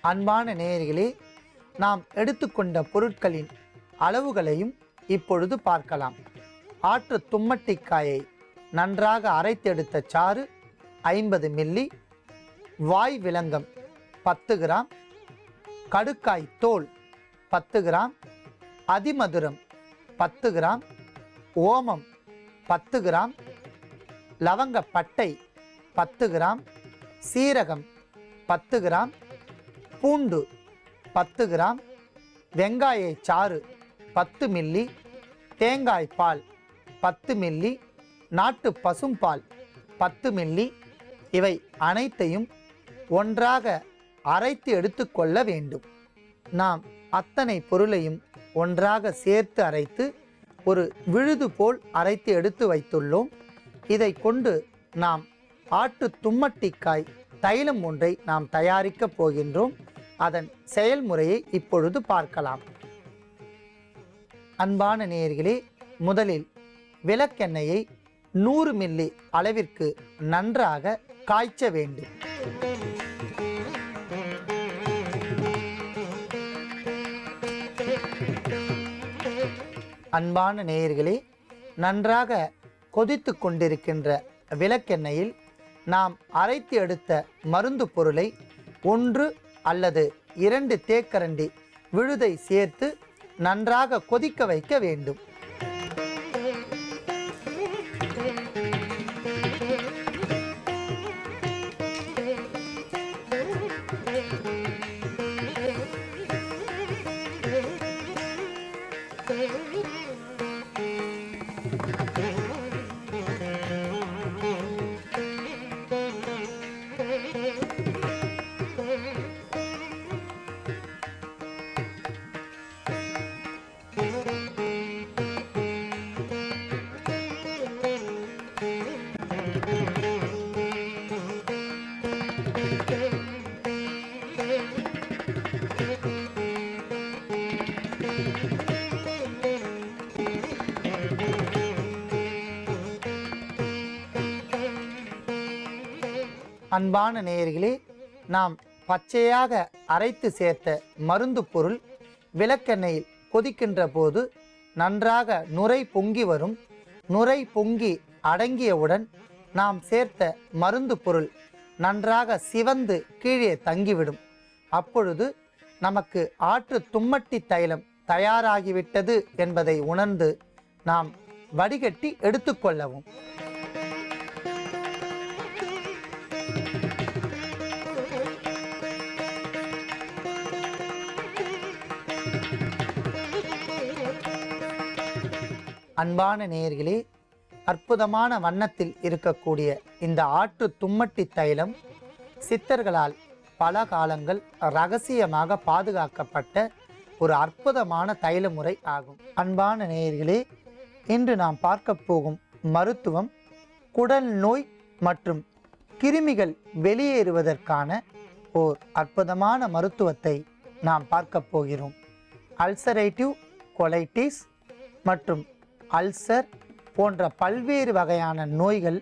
அன்பான நேயர்களே, நாம் எடுத்துக்கொண்ட பொருட்களின் அளவுகளையும் இப்பொழுது பார்க்கலாம். ஆற்று தும்மட்டிக்காயை நன்றாக அரைத்தெடுத்த சாறு 50 மில்லி, வாய் விலங்கம் 10 கிராம், கடுக்காய் தோல் 10 கிராம், அதிமதுரம் 10 கிராம், ஓமம் 10 கிராம், லவங்க பட்டை 10 கிராம், சீரகம் 10 கிராம், பூண்டு 10 கிராம், வெங்காய சாறு 10 மில்லி, தேங்காய் பால் 10 மில்லி, நாட்டு பசும்பால் 10 மில்லி, இவை அனைத்தையும் ஒன்றாக அரைத்து எடுத்துக்கொள்ள வேண்டும். நாம் அத்தனை பொருளையும் ஒன்றாக சேர்த்து அரைத்து ஒரு விழுது போல் அரைத்து எடுத்து வைத்துள்ளோம். இதை கொண்டு நாம் ஆட்டு தும்மட்டிக்காய் தைலம் ஒன்றை நாம் தயாரிக்கப் போகின்றோம். அதன் செயல்முறையை இப்பொழுது பார்க்கலாம். அன்பான நேயர்களே, முதலில் விளக்கெண்ணெயை 100 மில்லி அளவிற்கு நன்றாக காய்ச்ச வேண்டும். அன்பான நேயர்களே, நன்றாக கொதித்து கொண்டிருக்கின்ற விளக்கெண்ணெயில் நாம் அரைத்து எடுத்த மருந்து பொருளை 1 அல்லது 2 தேக்கரண்டி விழுதை சேர்த்து நன்றாக கொதிக்க வைக்க வேண்டும். அன்பான நேயர்களே, நாம் பச்சையாக அரைத்து சேர்த்த மருந்து பொருள் விளக்கெண்ணெயில் கொதிக்கின்ற போது நன்றாக நுரை பொங்கி வரும். நுரை பொங்கி அடங்கியவுடன் நாம் சேர்த்த மருந்து பொருள் நன்றாக சிவந்து கீழே தங்கிவிடும். அப்பொழுது நமக்கு ஆற்று தும்மட்டி தைலம் தயாராகிவிட்டது என்பதை உணர்ந்து நாம் வடிகட்டி எடுத்துக்கொள்ளவும். அன்பான நேயர்களே, அற்புதமான வண்ணத்தில் இருக்கக்கூடிய இந்த ஆற்று தும்மட்டி தைலம் சித்தர்களால் பல காலங்கள் இரகசியமாக பாதுகாக்கப்பட்ட ஒரு அற்புதமான தைல முறை ஆகும். அன்பான நேயர்களே, இன்று நாம் பார்க்க போகும் மருத்துவம் குடல் நோய் மற்றும் கிருமிகள் வெளியேறுவதற்கான ஓர் அற்புதமான மருத்துவத்தை நாம் பார்க்க போகிறோம். அல்சரேட்டிவ் கொலைட்டிஸ் மற்றும் அல்சர் போன்ற பல்வேறு வகையான நோய்கள்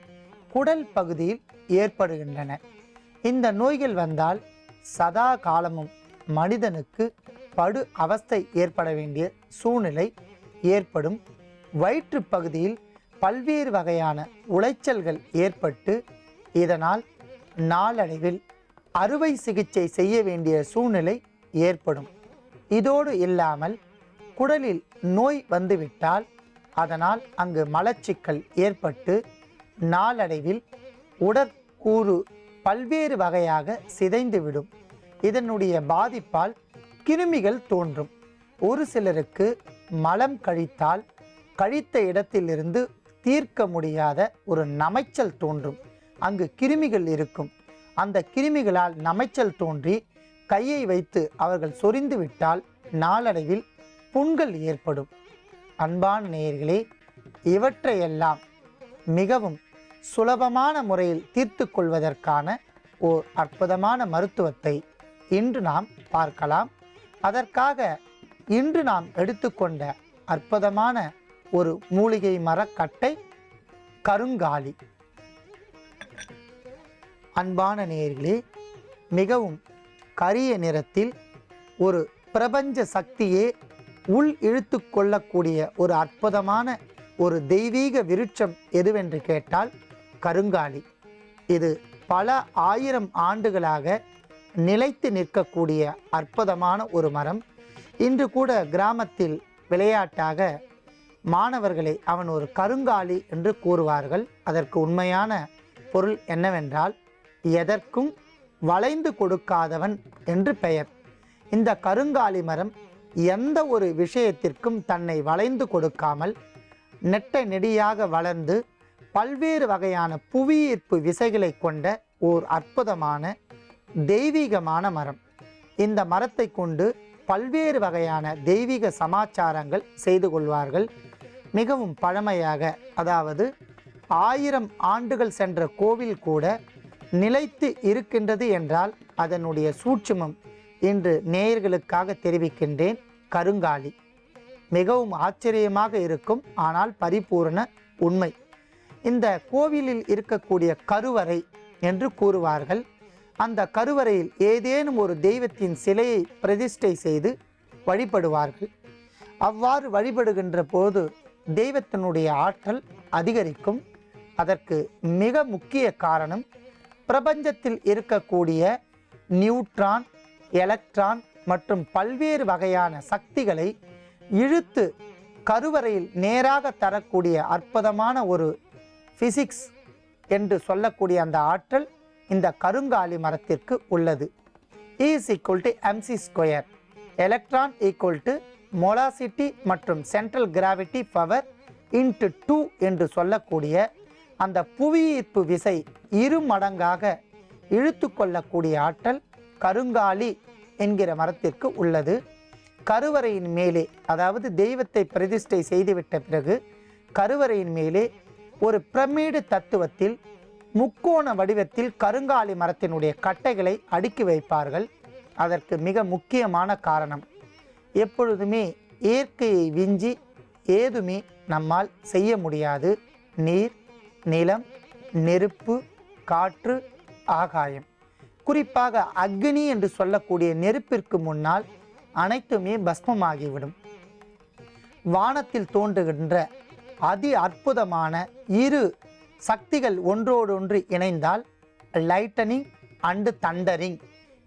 குடல் பகுதியில் ஏற்படுகின்றன. இந்த நோய்கள் வந்தால் சதா காலமும் மனிதனுக்கு படு அவஸ்தை ஏற்பட வேண்டிய சூழ்நிலை ஏற்படும். வயிற்று பகுதியில் பல்வேறு வகையான உளைச்சல்கள் ஏற்பட்டு இதனால் நாளடைவில் அறுவை சிகிச்சை செய்ய வேண்டிய சூழ்நிலை ஏற்படும். இதோடு இல்லாமல் குடலில் நோய் வந்துவிட்டால் அதனால் அங்கு மலச்சிக்கல் ஏற்பட்டு நாளடைவில் உடற்கூறு பல்வேறு வகையாக சிதைந்துவிடும். இதனுடைய பாதிப்பால் கிருமிகள் தோன்றும். ஒரு சிலருக்கு மலம் கழித்தால் கழித்த இடத்திலிருந்து தீர்க்க முடியாத ஒரு நமைச்சல் தோன்றும். அங்கு கிருமிகள் இருக்கும். அந்த கிருமிகளால் நமைச்சல் தோன்றி கையை வைத்து அவர்கள் சொரிந்து விட்டால் நாளடைவில் புண்கள் ஏற்படும். அன்பான நேயர்களே, இவற்றையெல்லாம் மிகவும் சுலபமான முறையில் தீர்த்து கொள்வதற்கான ஓர் அற்புதமான மருத்துவத்தை இன்று நாம் பார்க்கலாம். அதற்காக இன்று நாம் எடுத்துக்கொண்ட அற்புதமான ஒரு மூலிகை மரக்கட்டை கருங்காலி. அன்பான நேயர்களே, மிகவும் கரிய நிறத்தில் ஒரு பிரபஞ்ச சக்தியே உள் இழுத்து கொள்ளக்கூடிய ஒரு அற்புதமான ஒரு தெய்வீக விருட்சம் எதுவென்று கேட்டால் கருங்காலி. இது பல ஆயிரம் ஆண்டுகளாக நிலைத்து நிற்கக்கூடிய அற்புதமான ஒரு மரம். இன்று கூட கிராமத்தில் விளையாட்டாக மாணவர்களை அவன் ஒரு கருங்காலி என்று கூறுவார்கள். அதற்கு உண்மையான பொருள் என்னவென்றால் எதற்கும் வளைந்து கொடுக்காதவன் என்று பெயர். இந்த கருங்காலி மரம் எந்த ஒரு விஷயத்திற்கும் தன்னை வளைந்து கொடுக்காமல் நெட்ட நெடியாக வளர்ந்து பல்வேறு வகையான புவியீர்ப்பு விசைகளை கொண்ட ஓர் அற்புதமான தெய்வீகமான மரம். இந்த மரத்தை கொண்டு பல்வேறு வகையான தெய்வீக சமாச்சாரங்கள் செய்து கொள்வார்கள். மிகவும் பழமையாக, அதாவது 1000 ஆண்டுகள் சென்ற கோவில் கூட நிலைத்து இருக்கின்றது என்றால் அதனுடைய சூட்சுமம் இன்று நேயர்களுக்காக தெரிவிக்கின்றேன். கருங்காலி மிகவும் ஆச்சரியமாக இருக்கும், ஆனால் பரிபூரண உண்மை. இந்த கோவிலில் இருக்கக்கூடிய கருவறை என்று கூறுவார்கள். அந்த கருவறையில் ஏதேனும் ஒரு தெய்வத்தின் சிலையை பிரதிஷ்டை செய்து வழிபடுவார்கள். அவ்வாறு வழிபடுகின்ற போது தெய்வத்தினுடைய ஆற்றல் அதிகரிக்கும். அதற்கு மிக முக்கிய காரணம் பிரபஞ்சத்தில் இருக்கக்கூடிய நியூட்ரான், எலக்ட்ரான் மற்றும் பல்வேறு வகையான சக்திகளை இழுத்து கருவறையில் நேராக தரக்கூடிய அற்புதமான ஒரு பிசிக்ஸ் என்று சொல்லக்கூடிய அந்த ஆற்றல் இந்த கருங்காலி மரத்திற்கு உள்ளது. E = mc². எலக்ட்ரான் = மொலாசிட்டி மற்றும் சென்ட்ரல் கிராவிட்டி பவர் × 2 என்று சொல்லக்கூடிய அந்த புவியீர்ப்பு விசை 2 மடங்காக இழுத்து கொள்ளக்கூடிய ஆற்றல் கருங்காலி என்கிற மரத்திற்கு உள்ளது. கருவறையின் மேலே, அதாவது தெய்வத்தை பிரதிஷ்டை செய்துவிட்ட பிறகு கருவறையின் மேலே ஒரு பிரமிடு தத்துவத்தில் முக்கோண வடிவத்தில் கருங்காலி மரத்தினுடைய கட்டைகளை அடுக்கி வைப்பார்கள். அதற்கு மிக முக்கியமான காரணம், எப்பொழுதுமே இயற்கையை விஞ்சி ஏதுமே நம்மால் செய்ய முடியாது. நீர், நிலம், நெருப்பு, காற்று, ஆகாயம், குறிப்பாக அக்னி என்று சொல்லக்கூடிய நெருப்பிற்கு முன்னால் அனைத்துமே பஸ்மமாகிவிடும். வானத்தில் தோன்றுகின்ற அதி அற்புதமான 2 சக்திகள் ஒன்றோடொன்று இணைந்தால் லைட்டனிங் அண்டு தண்டரிங்,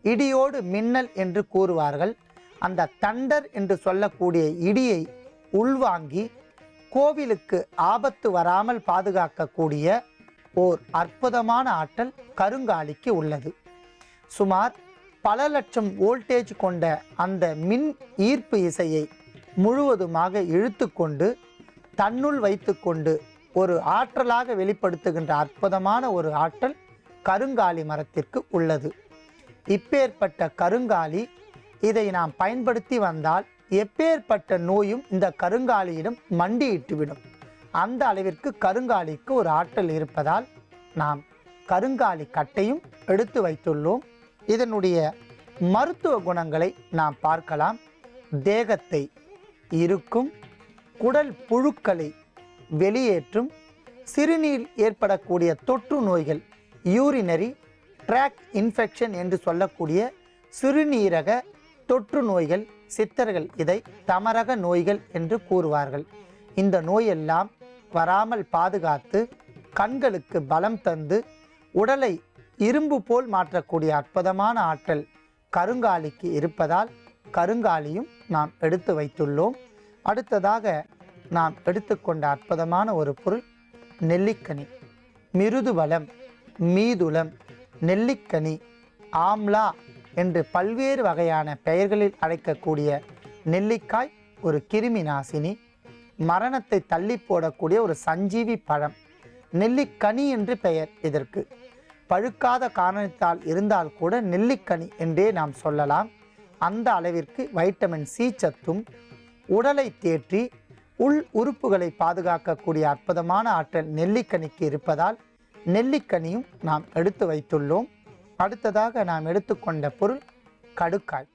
இடியோடு மின்னல் என்று கூறுவார்கள். அந்த தண்டர் என்று சொல்லக்கூடிய இடியை உள்வாங்கி கோவிலுக்கு ஆபத்து வராமல் பாதுகாக்கக்கூடிய ஓர் அற்புதமான ஆற்றல் கருங்காலிக்கு உள்ளது. சுமார் பல லட்சம் வோல்டேஜ் கொண்ட அந்த மின் ஈர்ப்பு இசையை முழுவதுமாக இழுத்து கொண்டு தன்னுள் வைத்து கொண்டு ஒரு ஆற்றலாக வெளிப்படுத்துகின்ற அற்புதமான ஒரு ஆற்றல் கருங்காலி மரத்திற்கு உள்ளது. இப்பேற்பட்ட கருங்காலி, இதை நாம் பயன்படுத்தி வந்தால் எப்பேற்பட்ட நோயும் இந்த கருங்காலியிடம் மண்டியிட்டுவிடும். அந்த அளவிற்கு கருங்காலிக்கு ஒரு ஆற்றல் இருப்பதால் நாம் கருங்காலி கட்டையும் எடுத்து வைத்துள்ளோம். இதனுடைய மருத்துவ குணங்களை நாம் பார்க்கலாம். தேகத்தை இருக்கும், குடல் புழுக்களை வெளியேற்றும், சிறுநீர் ஏற்படக்கூடிய தொற்று நோய்கள், யூரினரி ட்ராக் இன்ஃபெக்ஷன் என்று சொல்லக்கூடிய சிறுநீரக தொற்று நோய்கள், சித்தர்கள் இதை தமரக நோய்கள் என்று கூறுவார்கள். இந்த நோயெல்லாம் வராமல் பாதுகாத்து கண்களுக்கு பலம் தந்து உடலை இரும்பு போல் மாற்றக்கூடிய அற்புதமான ஆற்றல் கருங்காலிக்கு இருப்பதால் கருங்காலியும் நாம் எடுத்து வைத்துள்ளோம். அடுத்ததாக நாம் எடுத்துக்கொண்ட அற்புதமான ஒரு பொருள் நெல்லிக்கனி. மிருதுபலம், மீதுளம், நெல்லிக்கனி, ஆம்லா என்று பல்வேறு வகையான பெயர்களில் அழைக்கக்கூடிய நெல்லிக்காய் ஒரு கிருமி நாசினி, மரணத்தை தள்ளி போடக்கூடிய ஒரு சஞ்சீவி பழம். நெல்லிக்கனி என்று பெயர் இதற்கு. பழுக்காத காரணத்தால் இருந்தால் கூட நெல்லிக்கனி என்றே நாம் சொல்லலாம். அந்த அளவிற்கு வைட்டமின் சி சத்தும் உடலை தேற்றி உள் உறுப்புகளை பாதுகாக்கக்கூடிய அற்புதமான ஆற்றல் நெல்லிக்கனிக்கு இருப்பதால் நெல்லிக்கனியும் நாம் எடுத்து வைத்துள்ளோம். அடுத்ததாக நாம் எடுத்துக்கொண்ட பொருள் கடுக்காய்.